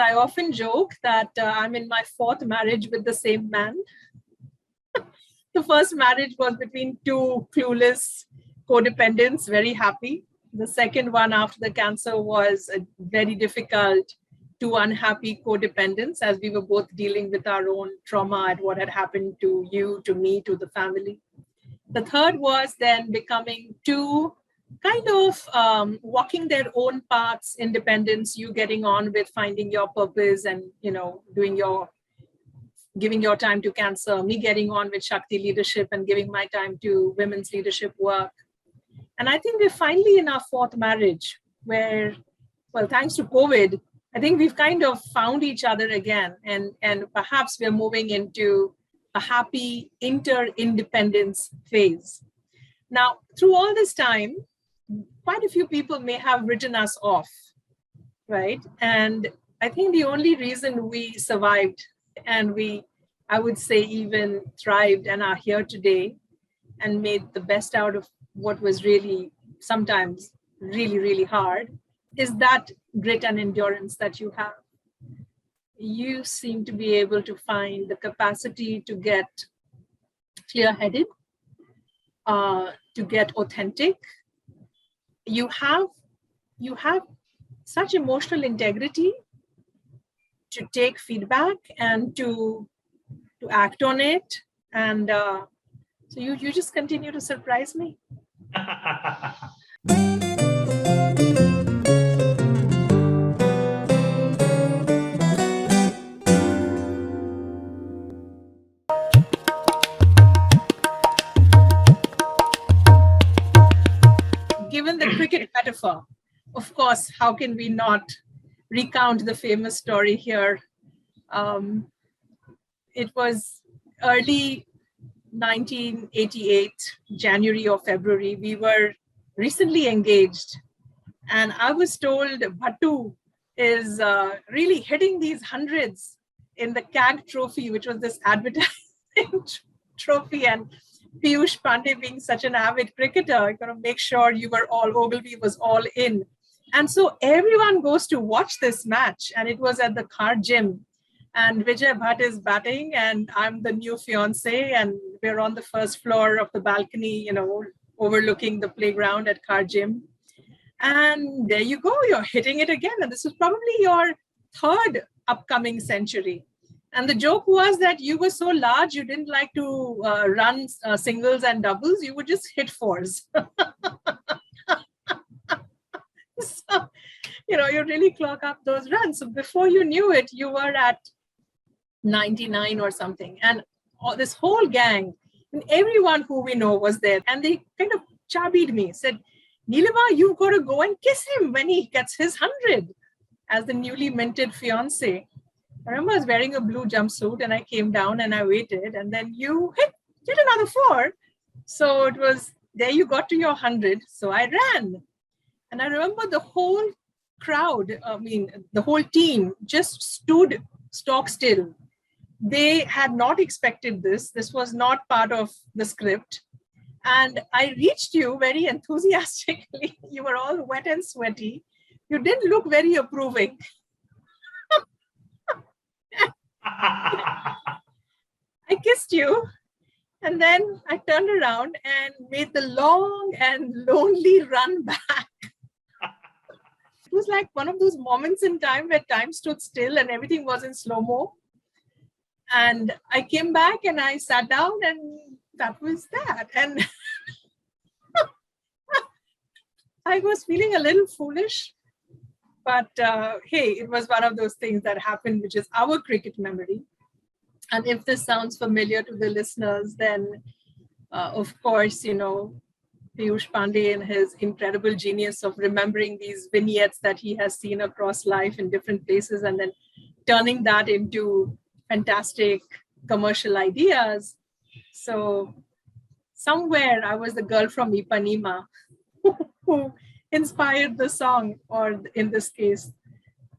I often joke that I'm in my fourth marriage with the same man. The first marriage was between two clueless codependents, very happy. The second one after the cancer was a very difficult, two unhappy codependents, as we were both dealing with our own trauma at what had happened to you, to me, to the family. The third was then becoming two kind of walking their own paths, independence, you getting on with finding your purpose and, giving your time to cancer, me getting on with Shakti leadership and giving my time to women's leadership work. And I think we're finally in our fourth marriage where, well, thanks to COVID, I think we've kind of found each other again. And perhaps we're moving into a happy interdependence phase. Now, through all this time, quite a few people may have written us off, right? And I think the only reason we survived and I would say even thrived and are here today and made the best out of what was really sometimes really, really hard is that grit and endurance that you have. You seem to be able to find the capacity to get clear-headed, to get authentic. You have such emotional integrity to take feedback and to act on it. And so you just continue to surprise me. Given the cricket metaphor, of course, how can we not recount the famous story here? It was early 1988, January or February. We were recently engaged. And I was told Bhattu is really hitting these hundreds in the CAG trophy, which was this advertising trophy. And Piyush Pandey being such an avid cricketer, I got to make sure Ogilvy was all in. And so everyone goes to watch this match. And it was at the car gym. And Vijay Bhatt is batting and I'm the new fiance and we're on the first floor of the balcony, overlooking the playground at car gym. And there you go, you're hitting it again. And this was probably your third upcoming century. And the joke was that you were so large, you didn't like to run singles and doubles. You would just hit fours. So, you really clock up those runs. So before you knew it, you were at 99 or something. And this whole gang, and everyone who we know was there. And they kind of chabied me, said, Nilima, you've got to go and kiss him when he gets his 100 as the newly minted fiance. I remember I was wearing a blue jumpsuit and I came down and I waited and then you hit another 4. So it was, there you got to your 100. So I ran. And I remember the whole crowd, the whole team just stood stock still. They had not expected this. This was not part of the script. And I reached you very enthusiastically. You were all wet and sweaty. You didn't look very approving. I kissed you. And then I turned around and made the long and lonely run back. It was like one of those moments in time where time stood still and everything was in slow-mo. And I came back and I sat down and that was that. And I was feeling a little foolish, but hey, it was one of those things that happened, which is our cricket memory. And if this sounds familiar to the listeners, then of course, Piyush Pandey and his incredible genius of remembering these vignettes that he has seen across life in different places and then turning that into fantastic commercial ideas. So somewhere I was the girl from Ipanema who inspired the song, or in this case,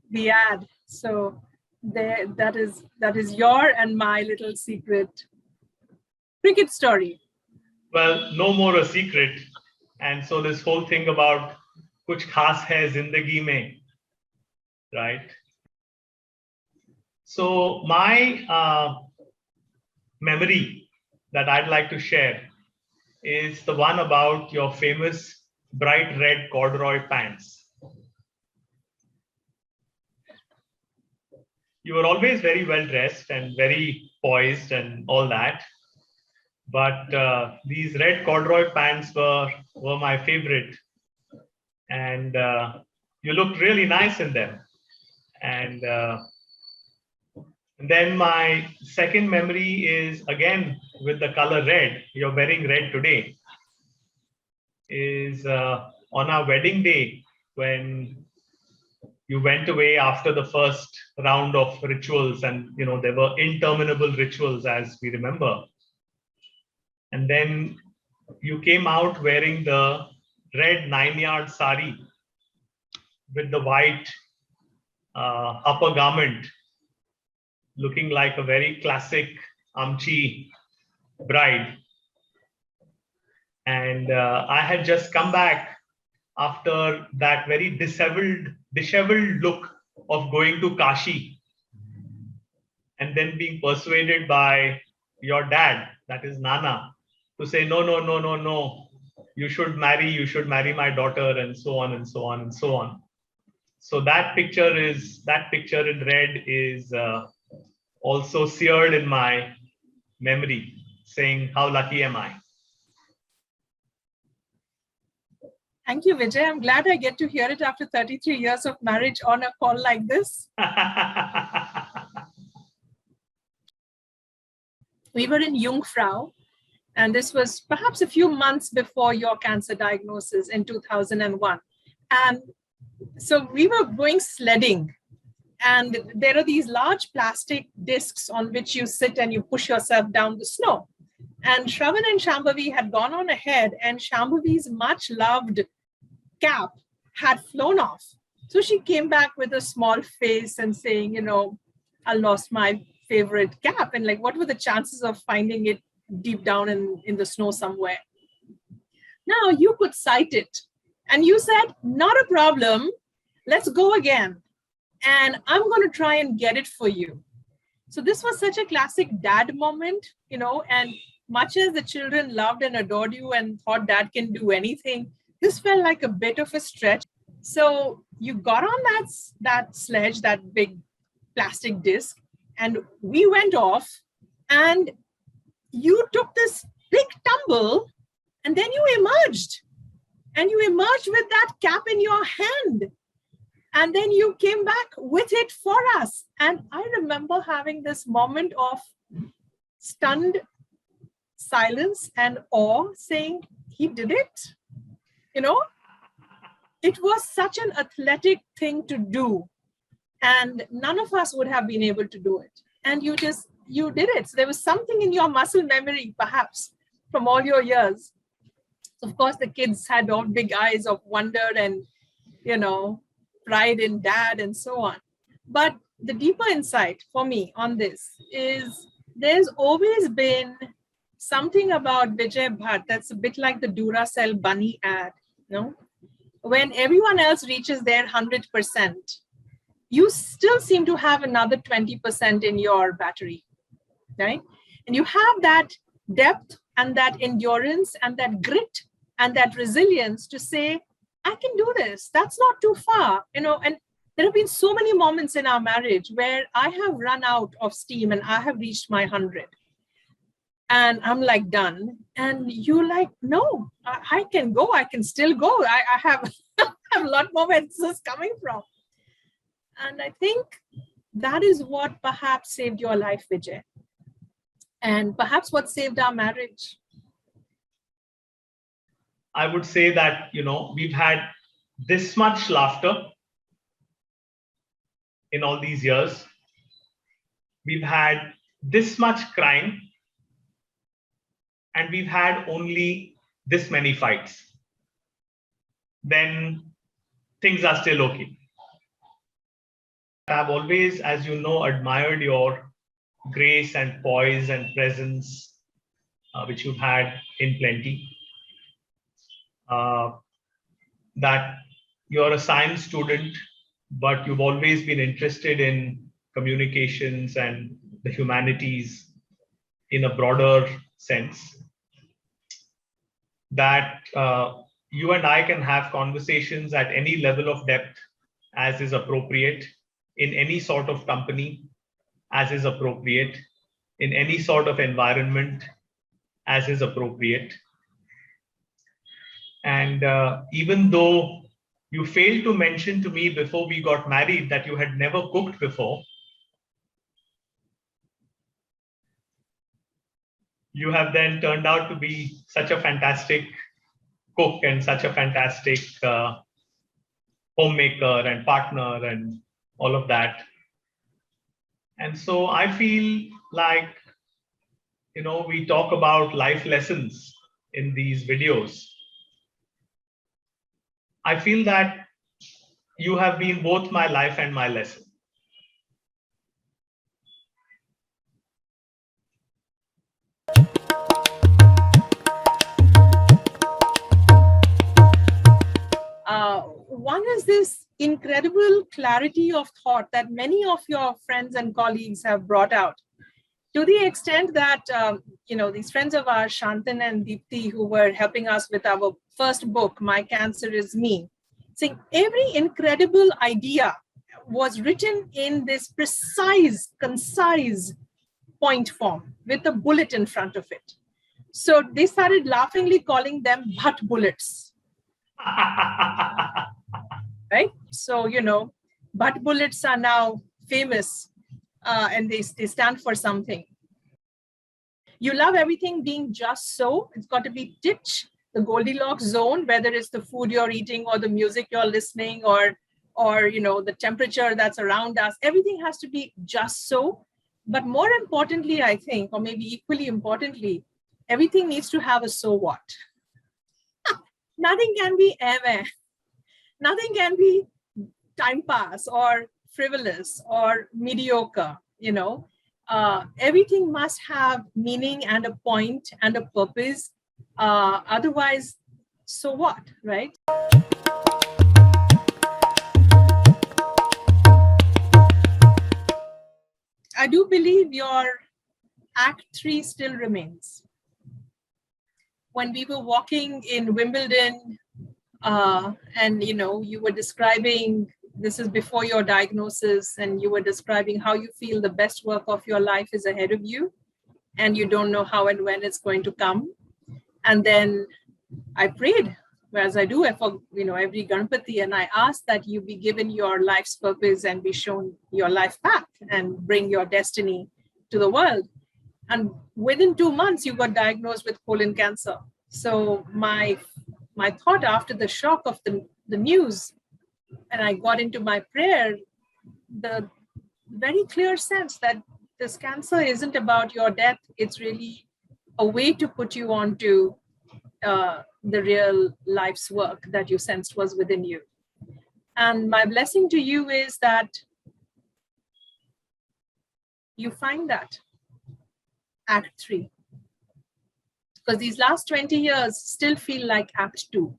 the ad. So that is your and my little secret cricket story. Well, no more a secret. And so this whole thing about kuch khas hai zindagi mein, right? So my memory that I'd like to share is the one about your famous bright red corduroy pants. You were always very well dressed and very poised and all that. But these red corduroy pants were my favorite. And you looked really nice in them. And then my second memory is again with the color red. You're wearing red today. Is on our wedding day when you went away after the first round of rituals, and there were interminable rituals as we remember. And then you came out wearing the red 9-yard sari with the white upper garment, looking like a very classic Amchi bride. And I had just come back after that very disheveled look of going to Kashi and then being persuaded by your dad, that is Nana, to say, no, you should marry my daughter, and so on and so on and so on. So that picture in red is also seared in my memory, saying, how lucky am I? Thank you, Vijay. I'm glad I get to hear it after 33 years of marriage on a call like this. We were in Jungfrau, and this was perhaps a few months before your cancer diagnosis in 2001. And so we were going sledding, and there are these large plastic discs on which you sit and you push yourself down the snow. And Shravan and Shambhavi had gone on ahead, and Shambhavi's much loved cap had flown off. So she came back with a small face and saying, I lost my favorite cap. And like, what were the chances of finding it deep down in the snow somewhere? Now you could cite it. And you said, not a problem. Let's go again. And I'm going to try and get it for you. So this was such a classic dad moment, and much as the children loved and adored you and thought dad can do anything, this felt like a bit of a stretch. So you got on that sledge, that big plastic disc, and we went off, and you took this big tumble, and then you emerged. And you emerged with that cap in your hand. And then you came back with it for us. And I remember having this moment of stunned silence and awe, saying, he did it. It was such an athletic thing to do. And none of us would have been able to do it. And you did it. So there was something in your muscle memory, perhaps, from all your years. Of course, the kids had all big eyes of wonder and, pride in dad and so on. But the deeper insight for me on this is there's always been something about Vijay Bhat that's a bit like the Duracell bunny ad. When everyone else reaches their 100%, you still seem to have another 20% in your battery, right? And you have that depth and that endurance and that grit and that resilience to say, I can do this. That's not too far, And there have been so many moments in our marriage where I have run out of steam and I have reached my 100. And I'm like, done. And you like, no, I can go. I can still go. I have, have a lot more where this is coming from. And I think that is what perhaps saved your life, Vijay. And perhaps what saved our marriage. I would say that, we've had this much laughter in all these years. We've had this much crying, and we've had only this many fights. Then things are still okay. I've always, as you know, admired your grace and poise and presence, which you've had in plenty. That you're a science student, but you've always been interested in communications and the humanities in a broader sense, that you and I can have conversations at any level of depth as is appropriate, in any sort of company as is appropriate, in any sort of environment as is appropriate. And even though you failed to mention to me before we got married that you had never cooked before, you have then turned out to be such a fantastic cook and such a fantastic homemaker and partner and all of that. And so I feel like, we talk about life lessons in these videos. I feel that you have been both my life and my lesson. One is this incredible clarity of thought that many of your friends and colleagues have brought out, to the extent that, these friends of ours, Shantan and Deepthi, who were helping us with our first book, My Cancer Is Me, saying every incredible idea was written in this precise, concise point form with a bullet in front of it. So they started laughingly calling them bhat bullets. Right? So, bhat bullets are now famous and they stand for something. You love everything being just so. It's got to be titch, the Goldilocks zone, whether it's the food you're eating or the music you're listening or the temperature that's around us. Everything has to be just so. But more importantly, I think, or maybe equally importantly, everything needs to have a so what. Nothing can be ever. Nothing can be time pass or frivolous or mediocre, everything must have meaning and a point and a purpose. Otherwise, so what, right? I do believe your Act 3 still remains. When we were walking in Wimbledon, and you were describing, this is before your diagnosis, and you were describing how you feel the best work of your life is ahead of you and you don't know how and when it's going to come. And then I prayed, as I do for every Ganpati, and I asked that you be given your life's purpose and be shown your life path and bring your destiny to the world. And within 2 months, you got diagnosed with colon cancer. So my thought after the shock of the news, and I got into my prayer, the very clear sense that this cancer isn't about your death. It's really a way to put you onto the real life's work that you sensed was within you. And my blessing to you is that you find that Act 3. Because these last 20 years still feel like Act 2.